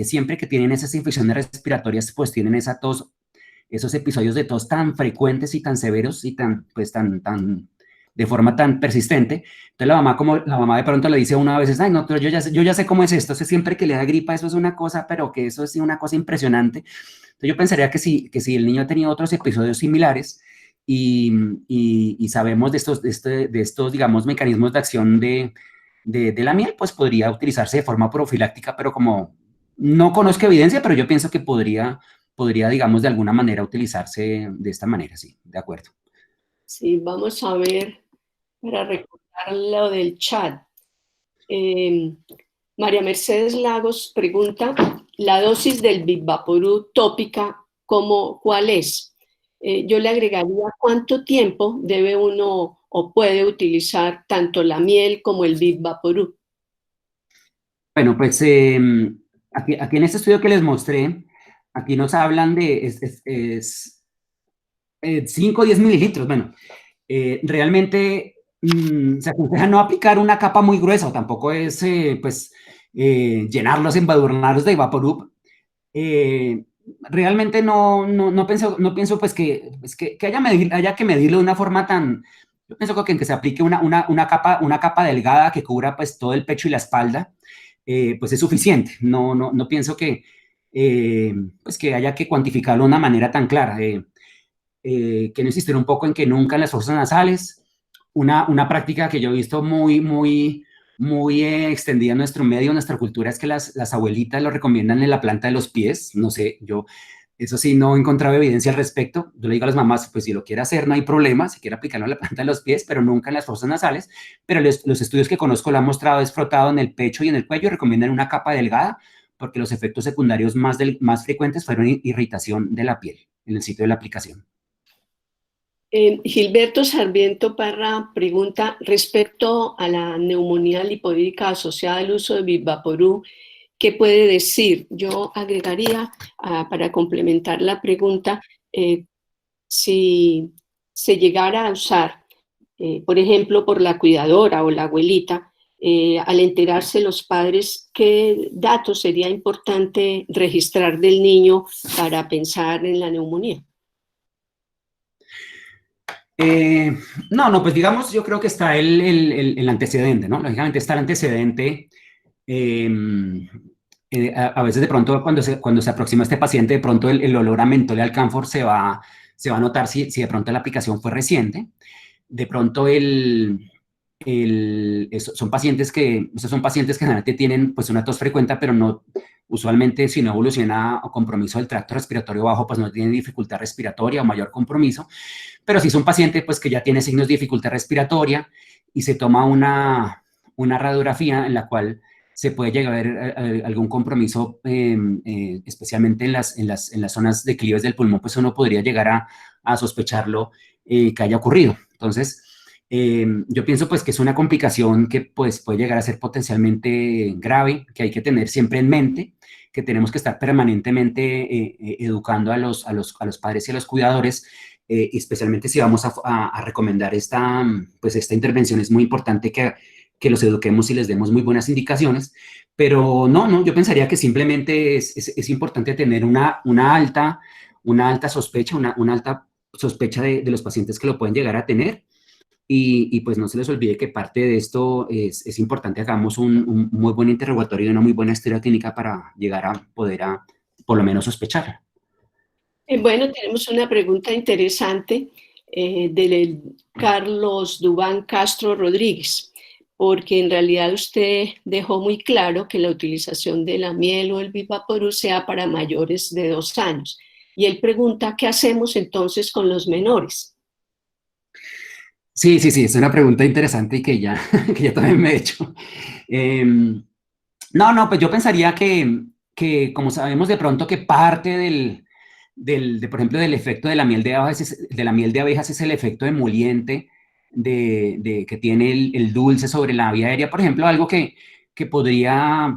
siempre que tienen esas infecciones respiratorias, pues tienen esa tos, esos episodios de tos tan frecuentes y tan severos y de forma tan persistente. Entonces la mamá de pronto le dice a uno a veces, ay, no, pero yo ya sé cómo es esto, siempre que le da gripa, eso es una cosa, pero que eso es una cosa impresionante. Entonces yo pensaría que si el niño ha tenido otros episodios similares y sabemos de estos, digamos, mecanismos de acción de la miel, pues podría utilizarse de forma profiláctica, pero como no conozco evidencia, pero yo pienso que podría, digamos, de alguna manera utilizarse de esta manera, sí, de acuerdo. Sí, vamos a ver, para recordar lo del chat. María Mercedes Lagos pregunta, ¿la dosis del Vivaporub tópica cuál es? Yo le agregaría cuánto tiempo debe uno o puede utilizar tanto la miel como el Vivaporub. Bueno, pues aquí en este estudio que les mostré, aquí nos hablan de 5 o 10 mililitros. Bueno, realmente se aconseja no aplicar una capa muy gruesa, o tampoco es pues llenarlos, embadurnarlos de Vaporub. Realmente no pienso pues que haya que medirlo de una forma tan. Yo pienso que se aplique una capa delgada que cubra pues todo el pecho y la espalda, pues es suficiente. No pienso pues que haya que cuantificarlo de una manera tan clara. Quiero insistir un poco en que nunca en las fosas nasales, una práctica que yo he visto muy extendida en nuestro medio, en nuestra cultura, es que las abuelitas lo recomiendan en la planta de los pies. No sé, yo eso sí no he encontrado evidencia al respecto. Yo le digo a las mamás, pues si lo quiere hacer no hay problema, si quiere aplicarlo en la planta de los pies, pero nunca en las fosas nasales. Pero los estudios que conozco lo han mostrado es frotado en el pecho y en el cuello, recomiendan una capa delgada porque los efectos secundarios más frecuentes fueron irritación de la piel en el sitio de la aplicación. Gilberto Sarmiento Parra pregunta, respecto a la neumonía lipodídica asociada al uso de Vivaporub, ¿qué puede decir? Yo agregaría, para complementar la pregunta, si se llegara a usar, por ejemplo, por la cuidadora o la abuelita, al enterarse los padres, ¿qué datos sería importante registrar del niño para pensar en la neumonía? No, pues digamos, yo creo que está el antecedente, ¿no? Lógicamente está el antecedente. A veces de pronto cuando se aproxima este paciente, de pronto el olor a mentol y alcanfor se va a notar si de pronto la aplicación fue reciente. De pronto son pacientes que generalmente tienen pues una tos frecuente, pero no, usualmente si no evoluciona a compromiso del tracto respiratorio bajo, pues no tienen dificultad respiratoria o mayor compromiso. Pero si es un paciente pues, que ya tiene signos de dificultad respiratoria y se toma una radiografía en la cual se puede llegar a ver algún compromiso, especialmente en las zonas declives del pulmón, pues uno podría llegar a sospecharlo que haya ocurrido. Entonces, yo pienso pues que es una complicación que pues, puede llegar a ser potencialmente grave, que hay que tener siempre en mente, que tenemos que estar permanentemente educando a los padres y a los cuidadores, especialmente si vamos a recomendar esta intervención. Es muy importante que los eduquemos y les demos muy buenas indicaciones, pero no, yo pensaría que simplemente es importante tener una alta sospecha, una alta sospecha de los pacientes que lo pueden llegar a tener, y pues no se les olvide que parte de esto es importante, hagamos un muy buen interrogatorio y una muy buena historia clínica para llegar a poder por lo menos sospechar. Bueno, tenemos una pregunta interesante de Carlos Dubán Castro Rodríguez, porque en realidad usted dejó muy claro que la utilización de la miel o el Vivaporub sea para mayores de 2 años. Y él pregunta, ¿qué hacemos entonces con los menores? Sí, es una pregunta interesante y que ya también me he hecho. No, pues yo pensaría que como sabemos de pronto que parte por ejemplo, del efecto de la miel de abejas es el efecto emoliente que tiene el dulce sobre la vía aérea, por ejemplo, algo que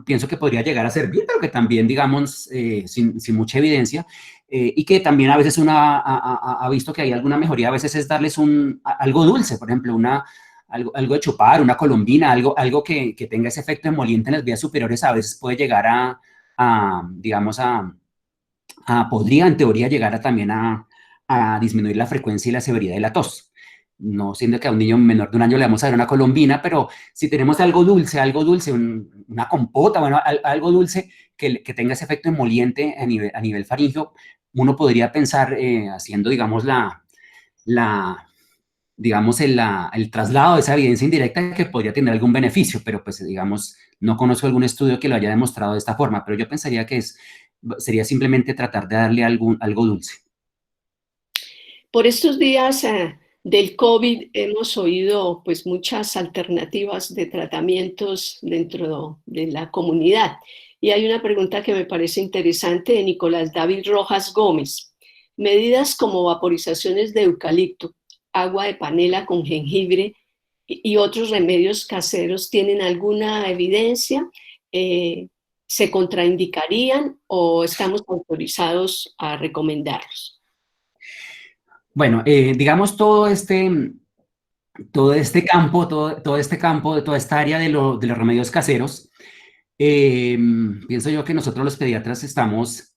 pienso que podría llegar a servir, pero que también, digamos, sin mucha evidencia, y que también a veces uno ha visto que hay alguna mejoría, a veces es darles algo dulce, por ejemplo, algo de chupar, una colombina, algo que tenga ese efecto emoliente en las vías superiores, a veces puede llegar digamos, podría en teoría llegar también a disminuir la frecuencia y la severidad de la tos. No siendo que a un niño menor de un año le vamos a dar una colombina, pero si tenemos algo dulce, una compota, bueno, algo dulce que tenga ese efecto emoliente a nivel faríngeo, uno podría pensar haciendo, digamos, digamos, el traslado de esa evidencia indirecta que podría tener algún beneficio, pero pues, digamos, no conozco algún estudio que lo haya demostrado de esta forma, pero yo pensaría que sería simplemente tratar de darle algo dulce. Por estos días del COVID hemos oído pues muchas alternativas de tratamientos dentro de la comunidad. Y hay una pregunta que me parece interesante de Nicolás David Rojas Gómez. Medidas como vaporizaciones de eucalipto, agua de panela con jengibre y otros remedios caseros, ¿tienen alguna evidencia? ¿Se contraindicarían o estamos autorizados a recomendarlos? Bueno, digamos todo este campo, toda esta área de los remedios caseros, pienso yo que nosotros los pediatras estamos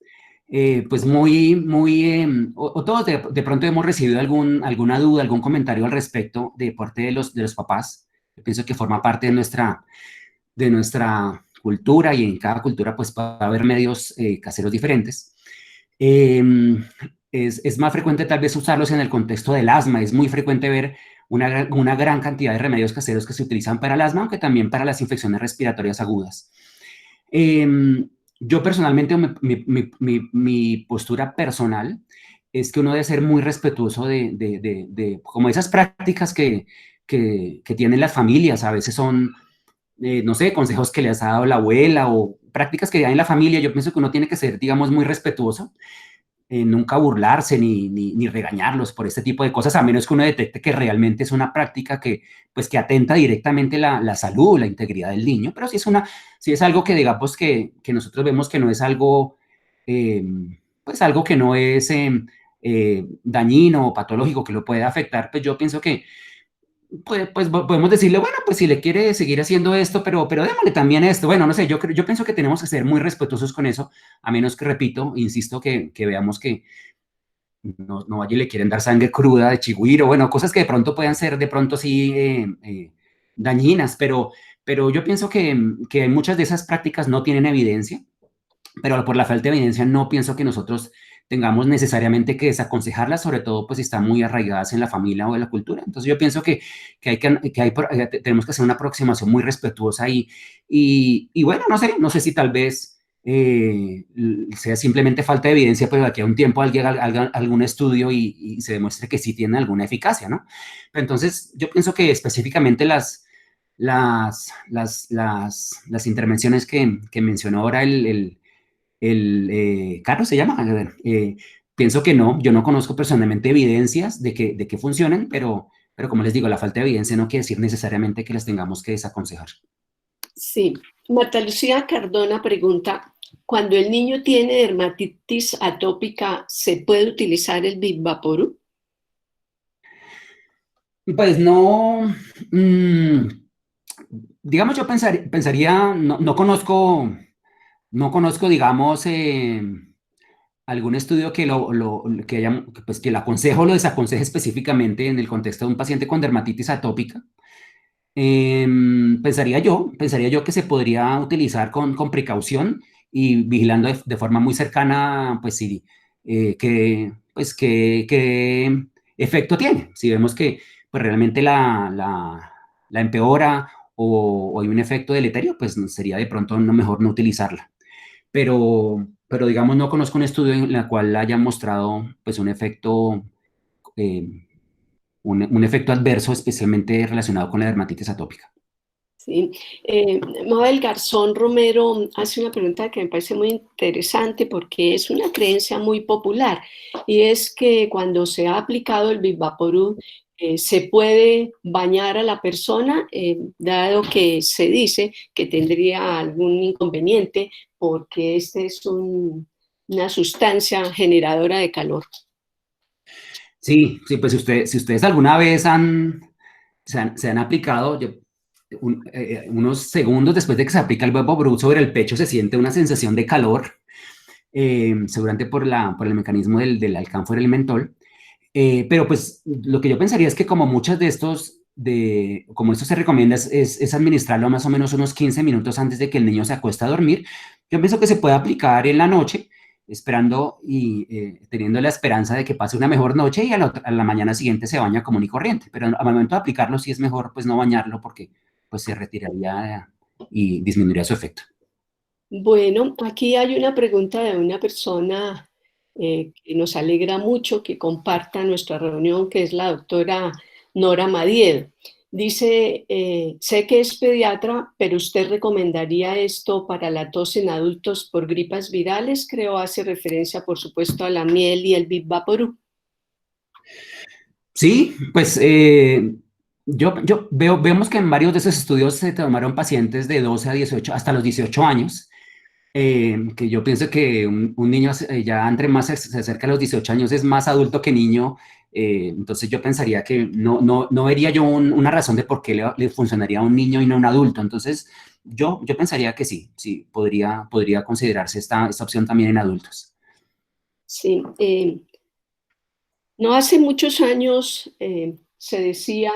pues o todos de pronto hemos recibido alguna duda, algún comentario al respecto de parte de los papás. Yo pienso que forma parte de nuestra cultura y en cada cultura pues va a haber medios caseros diferentes. Eh, es más frecuente tal vez usarlos en el contexto del asma, es muy frecuente ver una gran cantidad de remedios caseros que se utilizan para el asma, aunque también para las infecciones respiratorias agudas. Yo personalmente, mi postura personal es que uno debe ser muy respetuoso de como esas prácticas que tienen las familias, a veces son, no sé, consejos que les ha dado la abuela o prácticas que hay en la familia. Yo pienso que uno tiene que ser, digamos, muy respetuoso, nunca burlarse ni regañarlos por este tipo de cosas, a menos que uno detecte que realmente es una práctica pues, que atenta directamente la salud, la integridad del niño, pero si es algo que digamos que nosotros vemos que no es algo, eh, pues algo que no es dañino o patológico que lo puede afectar, pues yo pienso que pues podemos decirle, bueno, pues si le quiere seguir haciendo esto, pero démosle también esto. Bueno, no sé, yo pienso que tenemos que ser muy respetuosos con eso, a menos que, repito, insisto, que veamos que no vaya y le quieren dar sangre cruda de chigüiro, bueno, cosas que de pronto puedan ser de pronto sí dañinas, pero yo pienso que muchas de esas prácticas no tienen evidencia, pero por la falta de evidencia no pienso que nosotros tengamos necesariamente que desaconsejarlas, sobre todo pues si están muy arraigadas en la familia o en la cultura. Entonces yo pienso tenemos que hacer una aproximación muy respetuosa y bueno, no sé si tal vez sea simplemente falta de evidencia, pero de aquí a un tiempo alguien haga algún estudio y se demuestre que sí tiene alguna eficacia, ¿no? Pero entonces yo pienso que específicamente las intervenciones que mencionó ahora Carlos se llama. Pienso que no, yo no conozco personalmente evidencias de que funcionen, pero como les digo, la falta de evidencia no quiere decir necesariamente que las tengamos que desaconsejar. Sí, Marta Lucía Cardona pregunta, cuando el niño tiene dermatitis atópica, ¿se puede utilizar el Vivaporub? Pues no, digamos, yo pensaría, no conozco, digamos, algún estudio pues, que lo aconseje o lo desaconseje específicamente en el contexto de un paciente con dermatitis atópica. Pensaría yo que se podría utilizar con precaución y vigilando de forma muy cercana, pues sí, qué efecto tiene. Si vemos que pues, realmente la empeora o hay un efecto deleterio, pues sería de pronto mejor no utilizarla. Pero digamos, no conozco un estudio en el cual haya mostrado pues eh, un efecto adverso especialmente relacionado con la dermatitis atópica. Sí. Mabel Garzón Romero hace una pregunta que me parece muy interesante porque es una creencia muy popular y es que cuando se ha aplicado el Vivaporub se puede bañar a la persona, dado que se dice que tendría algún inconveniente porque este es una sustancia generadora de calor. Sí, sí, pues si ustedes alguna vez se han aplicado, unos segundos después de que se aplica el Bebo Brut sobre el pecho se siente una sensación de calor, seguramente por el mecanismo del alcánfor y el mentol. Pero pues lo que yo pensaría es que como muchos de estos, como esto se recomienda es administrarlo más o menos unos 15 minutos antes de que el niño se acueste a dormir, yo pienso que se puede aplicar en la noche, esperando y teniendo la esperanza de que pase una mejor noche y a la mañana siguiente se baña común y corriente. Pero al momento de aplicarlo sí es mejor pues no bañarlo porque pues se retiraría y disminuiría su efecto. Bueno, aquí hay una pregunta de una persona que nos alegra mucho que comparta nuestra reunión, que es la doctora Nora Madiedo. Dice, sé que es pediatra, pero ¿usted recomendaría esto para la tos en adultos por gripas virales? Creo hace referencia, por supuesto, a la miel y el Big Vaporub. Sí, pues vemos que en varios de esos estudios se tomaron pacientes de 12 a 18, hasta los 18 años, que yo pienso que un niño ya entre más se acerca a los 18 años es más adulto que niño, entonces yo pensaría que no vería yo una razón de por qué le funcionaría a un niño y no a un adulto, entonces yo pensaría que sí, sí, podría considerarse esta opción también en adultos. Sí, no hace muchos años se decía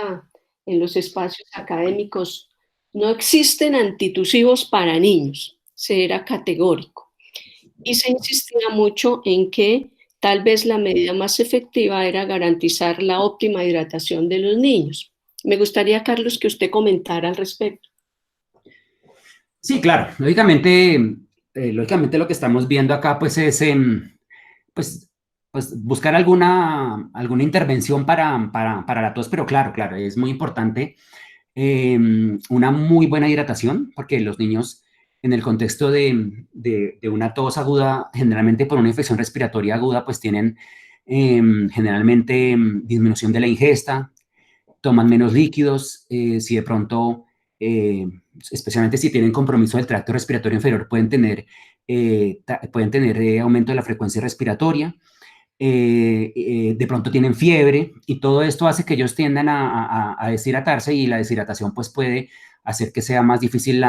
en los espacios académicos, no existen antitusivos para niños, se era categórico. Y se insistía mucho en que tal vez la medida más efectiva era garantizar la óptima hidratación de los niños. Me gustaría, Carlos, que usted comentara al respecto. Sí, claro, lógicamente lo que estamos viendo acá pues es pues, pues buscar alguna intervención para la tos, pero claro, es muy importante una muy buena hidratación, porque los niños en el contexto de una tos aguda, generalmente por una infección respiratoria aguda, pues tienen generalmente disminución de la ingesta, toman menos líquidos, si de pronto, especialmente si tienen compromiso del tracto respiratorio inferior, pueden tener aumento de la frecuencia respiratoria, de pronto tienen fiebre y todo esto hace que ellos tiendan a deshidratarse y la deshidratación pues puede hacer que sea más difícil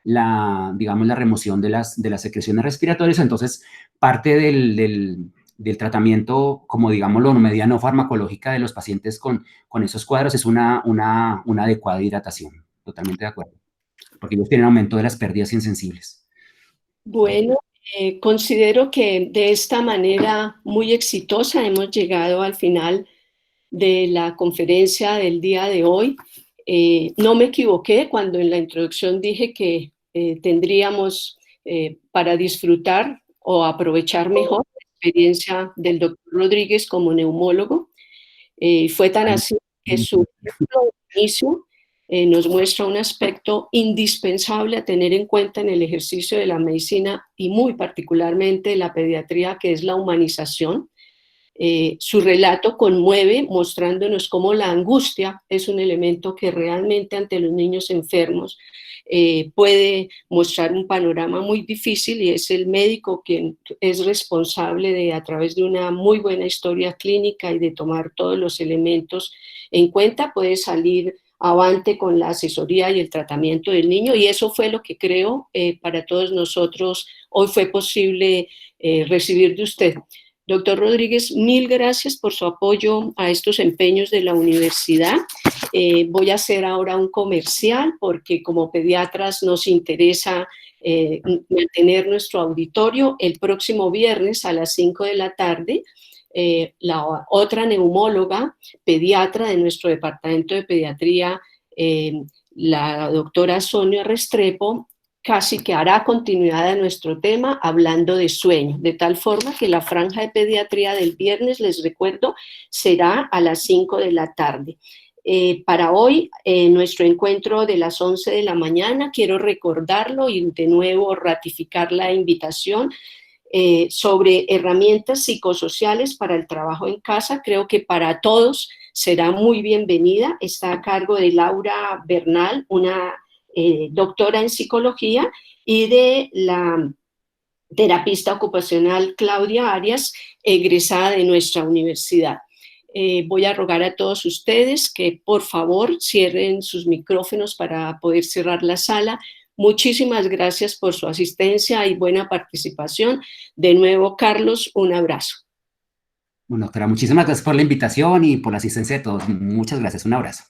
digamos, la remoción de las secreciones respiratorias. Entonces, parte del tratamiento, como digámoslo, medida no farmacológica de los pacientes con esos cuadros es una adecuada hidratación. Totalmente de acuerdo. Porque ellos tienen aumento de las pérdidas insensibles. Bueno, considero que de esta manera muy exitosa hemos llegado al final de la conferencia del día de hoy. No me equivoqué cuando en la introducción dije que tendríamos para disfrutar o aprovechar mejor la experiencia del doctor Rodríguez como neumólogo. Fue tan así que su inicio nos muestra un aspecto indispensable a tener en cuenta en el ejercicio de la medicina y muy particularmente de la pediatría, que es la humanización. Su relato conmueve mostrándonos cómo la angustia es un elemento que realmente ante los niños enfermos puede mostrar un panorama muy difícil y es el médico quien es responsable de, a través de una muy buena historia clínica y de tomar todos los elementos en cuenta, puede salir avante con la asesoría y el tratamiento del niño y eso fue lo que creo para todos nosotros hoy fue posible recibir de usted. Doctor Rodríguez, mil gracias por su apoyo a estos empeños de la universidad. Voy a hacer ahora un comercial porque como pediatras nos interesa mantener nuestro auditorio. El próximo viernes a las 5 de la tarde, la otra neumóloga pediatra de nuestro departamento de pediatría, la doctora Sonia Restrepo, casi que hará continuidad a nuestro tema hablando de sueño, de tal forma que la franja de pediatría del viernes, les recuerdo, será a las 5 de la tarde. Para hoy, nuestro encuentro de las 11 de la mañana, quiero recordarlo y de nuevo ratificar la invitación sobre herramientas psicosociales para el trabajo en casa. Creo que para todos será muy bienvenida. Está a cargo de Laura Bernal, una doctora en psicología, y de la terapista ocupacional Claudia Arias, egresada de nuestra universidad. Voy a rogar a todos ustedes que por favor cierren sus micrófonos para poder cerrar la sala. Muchísimas gracias por su asistencia y buena participación. De nuevo, Carlos, un abrazo. Bueno, doctora, muchísimas gracias por la invitación y por la asistencia de todos. Muchas gracias. Un abrazo.